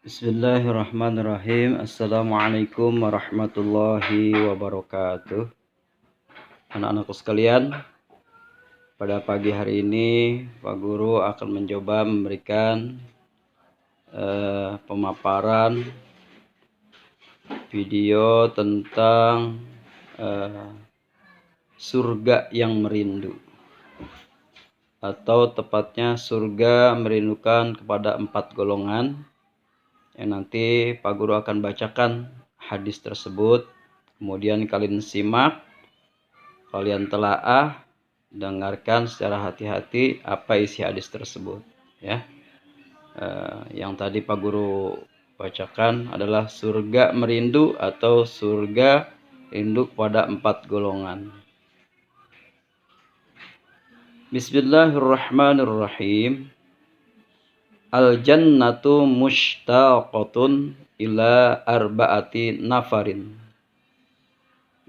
Bismillahirrahmanirrahim. Assalamualaikum warahmatullahi wabarakatuh. Anak-anakku sekalian, pada pagi hari ini Pak Guru akan mencoba memberikan pemaparan video tentang surga yang merindu, atau tepatnya surga merindukan kepada 4 golongan. Yang nanti Pak Guru akan bacakan hadis tersebut, kemudian kalian simak, kalian telaah, dengarkan secara hati-hati apa isi hadis tersebut, ya. Yang tadi Pak Guru bacakan adalah surga merindu atau surga rindu pada 4 golongan. Bismillahirrahmanirrahim. Al-jannatu mushtaqatun ila arba'ati nafarin.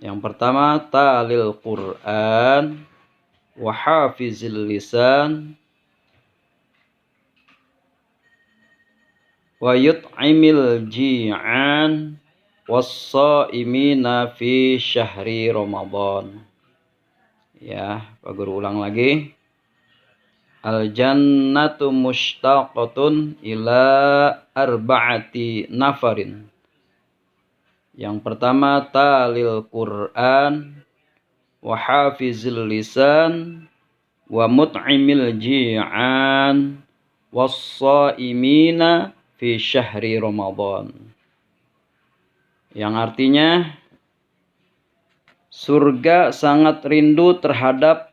Yang pertama, talil Qur'an wa hafizil lisan wa yut'imil ji'an was-shaimina fi syahri Ramadan. Ya, Pak Guru ulang lagi. Al-jannatu mushtaqatun ila arba'ati nafarin. Yang pertama, talil Qur'an wa hafizil lisan wa mut'imil ji'an was-shaimina fi syahri Ramadan. Yang artinya, surga sangat rindu terhadap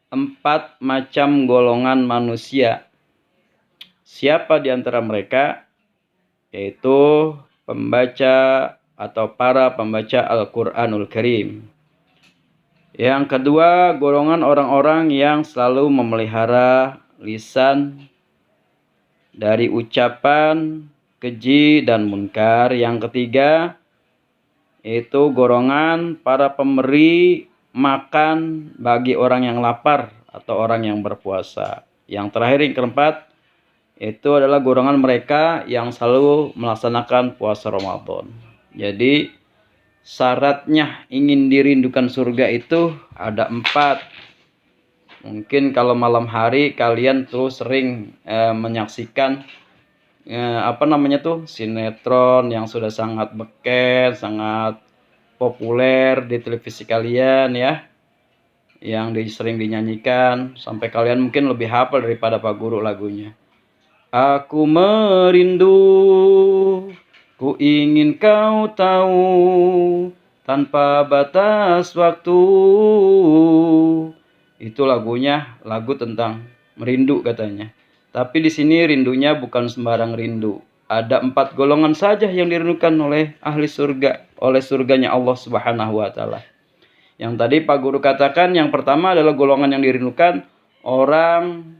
4 macam golongan manusia. Siapa di antara mereka? Yaitu pembaca atau para pembaca Al-Quranul Karim. Yang kedua, golongan orang-orang yang selalu memelihara lisan dari ucapan keji dan munkar. Yang ketiga, yaitu golongan para pemberi makan bagi orang yang lapar atau orang yang berpuasa. Yang terakhir, yang keempat, itu adalah golongan mereka yang selalu melaksanakan puasa Ramadan. Jadi syaratnya ingin dirindukan surga itu ada 4. Mungkin kalau malam hari kalian tuh sering menyaksikan sinetron yang sudah sangat beken, sangat populer di televisi kalian, ya, yang sering dinyanyikan sampai kalian mungkin lebih hafal daripada Pak Guru lagunya. Aku merindu, ku ingin kau tahu, tanpa batas waktu. Itu lagunya, lagu tentang merindu katanya. Tapi di sini rindunya bukan sembarang rindu. Ada 4 golongan saja yang dirindukan oleh ahli surga, oleh surganya Allah Subhanahu wa Ta'ala. Yang tadi Pak Guru katakan, yang pertama adalah golongan yang dirindukan orang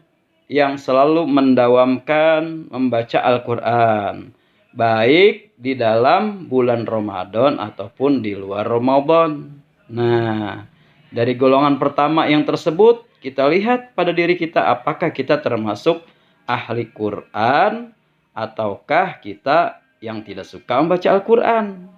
yang selalu mendawamkan membaca Al-Quran, baik di dalam bulan Ramadan ataupun di luar Ramadan. Nah, dari golongan pertama yang tersebut, kita lihat pada diri kita, apakah kita termasuk ahli Quran ataukah kita yang tidak suka membaca Al-Quran.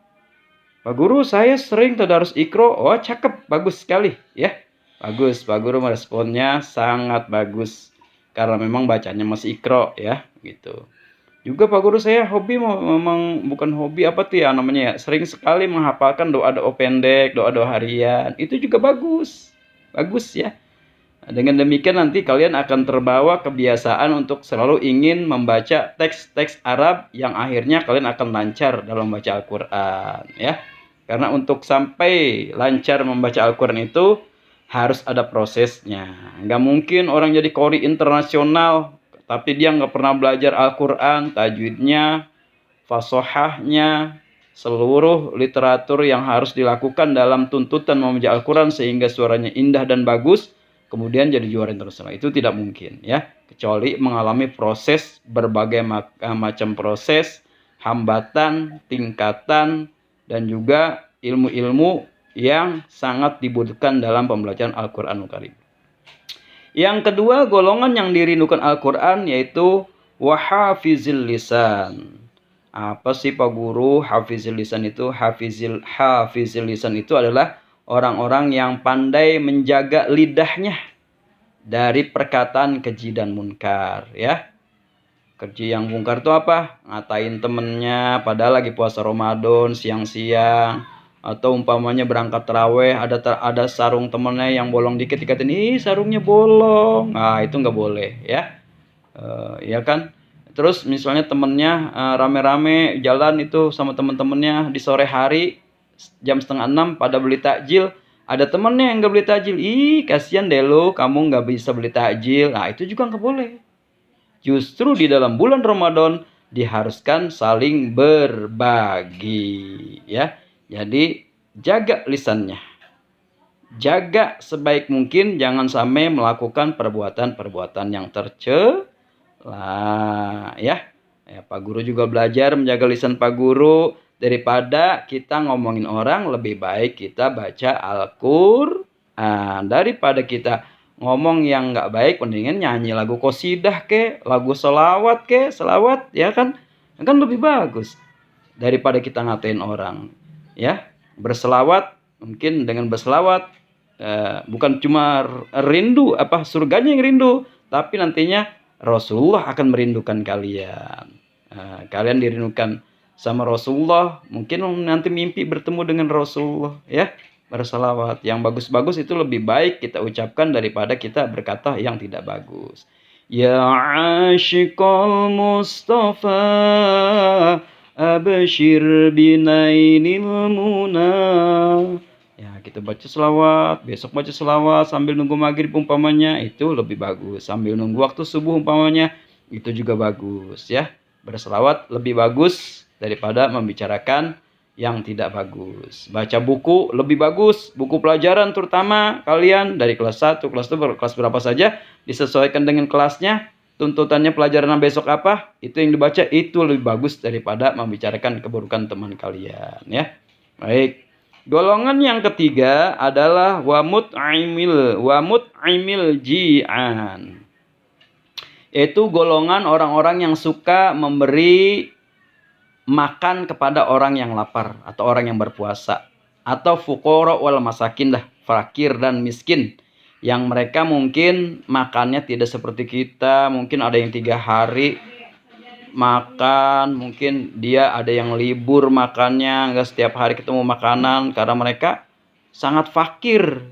Pak Guru, saya sering tadarus Iqra. Oh, cakep, bagus sekali, ya. Bagus, Pak Guru meresponnya sangat bagus. Karena memang bacanya masih Iqra, ya, gitu. Juga Pak Guru, saya hobi, memang bukan hobi, apa tuh ya namanya ya, sering sekali menghafalkan doa-doa pendek, doa-doa harian. Itu juga bagus. Bagus, ya. Dengan demikian nanti kalian akan terbawa kebiasaan untuk selalu ingin membaca teks-teks Arab yang akhirnya kalian akan lancar dalam membaca Al-Quran, ya. Karena untuk sampai lancar membaca Al-Quran itu harus ada prosesnya. Nggak mungkin orang jadi qori internasional tapi dia nggak pernah belajar Al-Quran, tajwidnya, fasohahnya, seluruh literatur yang harus dilakukan dalam tuntutan membaca Al-Quran sehingga suaranya indah dan bagus, kemudian jadi juara internasional. Itu tidak mungkin, ya, kecuali mengalami proses, berbagai macam proses, hambatan, tingkatan, dan juga ilmu-ilmu yang sangat dibutuhkan dalam pembelajaran Al-Quranul Karim. Yang kedua, golongan yang dirindukan Al-Quran yaitu wahafizil lisan. Apa sih Pak Guru? Hafizil lisan itu, hafizil lisan itu adalah orang-orang yang pandai menjaga lidahnya dari perkataan keji dan munkar, ya. Keji yang munkar itu apa? Ngatain temennya padahal lagi puasa Ramadan siang-siang, atau umpamanya berangkat taraweh ada sarung temennya yang bolong dikit dikatain, ih sarungnya bolong. Nah, itu nggak boleh, ya. Ya kan? Terus misalnya temennya rame-rame jalan itu sama temen-temennya di sore hari jam 5:30 pada beli takjil, ada temennya yang nggak beli takjil, ih kasihan deh lo, kamu nggak bisa beli takjil. Nah, itu juga nggak boleh. Justru di dalam bulan Ramadan diharuskan saling berbagi, ya. Jadi jaga lisannya, jaga sebaik mungkin, jangan sampai melakukan perbuatan-perbuatan yang tercela, ya. Pak Guru juga belajar menjaga lisan Pak Guru. Daripada kita ngomongin orang, lebih baik kita baca Al-Qur'an. Daripada kita ngomong yang nggak baik, mendingan nyanyi lagu qosidah ke, lagu selawat ke, selawat, ya kan? Kan lebih bagus daripada kita ngatain orang, ya. Berselawat, mungkin dengan berselawat bukan cuma rindu surganya yang rindu, tapi nantinya Rasulullah akan merindukan kalian. Kalian dirindukan sama Rasulullah, mungkin nanti mimpi bertemu dengan Rasulullah, ya. Berselawat yang bagus-bagus itu lebih baik kita ucapkan daripada kita berkata yang tidak bagus. Ya ashiqal Mustafa abshir binainil muna. Ya, kita baca selawat, besok baca selawat sambil nunggu maghrib umpamanya, itu lebih bagus. Sambil nunggu waktu subuh umpamanya, itu juga bagus, ya. Berselawat lebih bagus daripada membicarakan yang tidak bagus. Baca buku lebih bagus, buku pelajaran terutama kalian dari kelas 1, kelas 2, kelas berapa saja, disesuaikan dengan kelasnya. Tuntutannya pelajaran besok apa, itu yang dibaca, itu lebih bagus daripada membicarakan keburukan teman kalian, ya. Baik. Golongan yang ketiga adalah wa mut'imil ji'an. Yaitu golongan orang-orang yang suka memberi makan kepada orang yang lapar atau orang yang berpuasa, atau fuqara wal masakin lah, fakir dan miskin, yang mereka mungkin makannya tidak seperti kita. Mungkin ada yang 3 hari makan, mungkin dia ada yang libur makannya, nggak setiap hari ketemu makanan, karena mereka sangat fakir.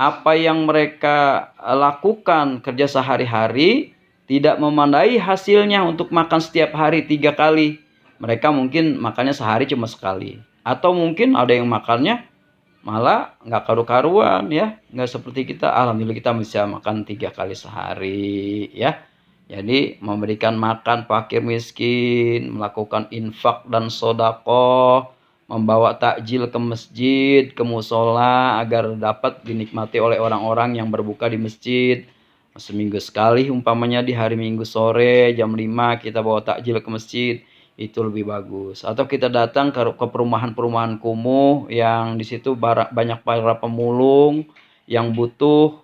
Apa yang mereka lakukan kerja sehari-hari tidak memandai hasilnya untuk makan setiap hari 3 kali. Mereka mungkin makannya sehari cuma sekali, atau mungkin ada yang makannya malah nggak karu-karuan, ya. Nggak seperti kita, alhamdulillah kita bisa makan 3 kali sehari, ya. Jadi memberikan makan fakir miskin, melakukan infak dan sedekah, membawa takjil ke masjid, ke musola agar dapat dinikmati oleh orang-orang yang berbuka di masjid. Seminggu sekali umpamanya di hari Minggu sore jam 5 kita bawa takjil ke masjid, itu lebih bagus. Atau kita datang ke perumahan-perumahan kumuh yang di situ banyak para pemulung yang butuh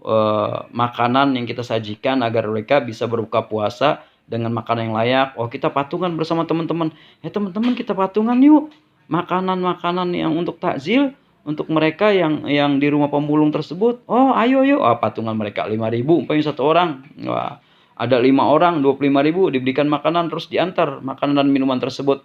makanan yang kita sajikan agar mereka bisa berbuka puasa dengan makanan yang layak. Oh, kita patungan bersama teman-teman. Teman-teman, kita patungan yuk. Makanan-makanan yang untuk takjil untuk mereka yang di rumah pemulung tersebut. Oh, ayo. Patungan mereka 5.000 umpamanya satu orang. Wah, ada 5 orang 25.000 diberikan makanan, terus diantar makanan dan minuman tersebut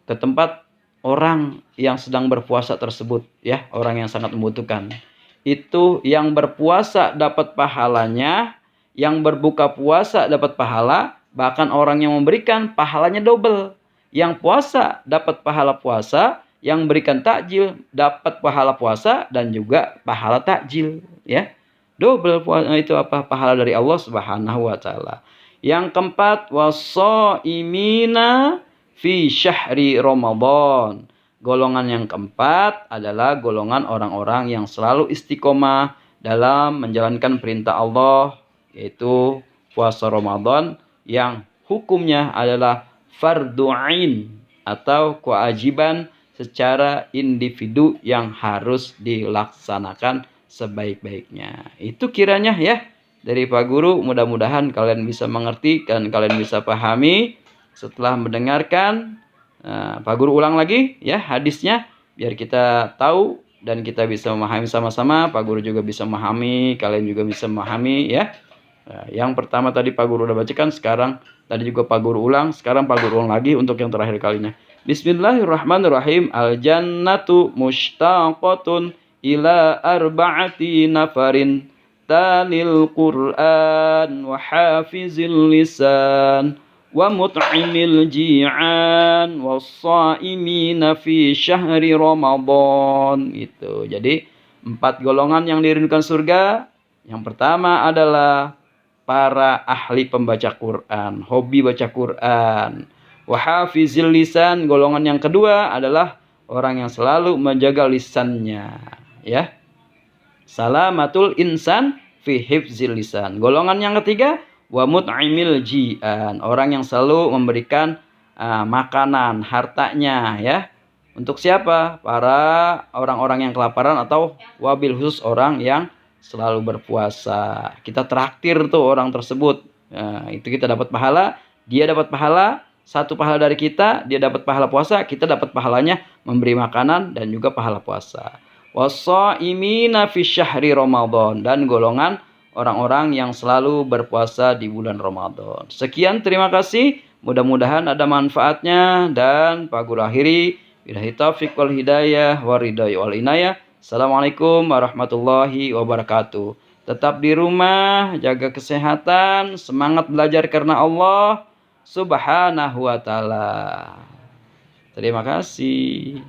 ke tempat orang yang sedang berpuasa tersebut, ya, orang yang sangat membutuhkan. Itu yang berpuasa dapat pahalanya, yang berbuka puasa dapat pahala, bahkan orang yang memberikan pahalanya double. Yang puasa dapat pahala puasa, yang berikan takjil dapat pahala puasa dan juga pahala takjil, ya. Double itu pahala dari Allah Subhanahu wa taala. Yang keempat, washaimina fi syahri Ramadan. Golongan yang keempat adalah golongan orang-orang yang selalu istiqomah dalam menjalankan perintah Allah, yaitu puasa Ramadan yang hukumnya adalah fardhu ain atau kewajiban secara individu yang harus dilaksanakan sebaik-baiknya. Itu kiranya, ya, dari Pak Guru. Mudah-mudahan kalian bisa mengerti dan kalian bisa pahami. setelah mendengarkan, Pak Guru ulang lagi ya hadisnya biar kita tahu dan kita bisa memahami sama-sama. Pak Guru juga bisa memahami, kalian juga bisa memahami ya. Nah, yang pertama tadi Pak Guru udah bacakan, sekarang tadi juga Pak Guru ulang, sekarang Pak Guru ulang lagi untuk yang terakhir kalinya. Bismillahirrahmanirrahim. Al-jannatu mushtaqatun ila arba'ati nafarin talil Qur'an wa hafizil lisan wa mut'imil ji'an was-shaimina fi syahri Ramadan. Gitu. Jadi 4 golongan yang dirindukan surga. Yang pertama adalah para ahli pembaca Quran, hobi baca Quran. Wa hafizil lisan, golongan yang kedua adalah orang yang selalu menjaga lisannya, ya. Salamatul insan fi hifzil lisan. Golongan yang ketiga, wa mut'imil ji'an, orang yang selalu memberikan makanan, hartanya ya. Untuk siapa? Para orang-orang yang kelaparan atau wabil khusus orang yang selalu berpuasa. Kita traktir tuh orang tersebut. Nah, itu kita dapat pahala, dia dapat pahala, satu pahala dari kita, dia dapat pahala puasa, kita dapat pahalanya memberi makanan dan juga pahala puasa. Was-shaimina fi syahri Ramadan, dan golongan orang-orang yang selalu berpuasa di bulan Ramadan. Sekian, terima kasih. Mudah-mudahan ada manfaatnya, dan Pak Guru akhiri billahi taufiq wal hidayah waridaya wal inayah. Assalamualaikum warahmatullahi wabarakatuh. Tetap di rumah, jaga kesehatan, semangat belajar karena Allah Subhanahu wa ta'ala. Terima kasih.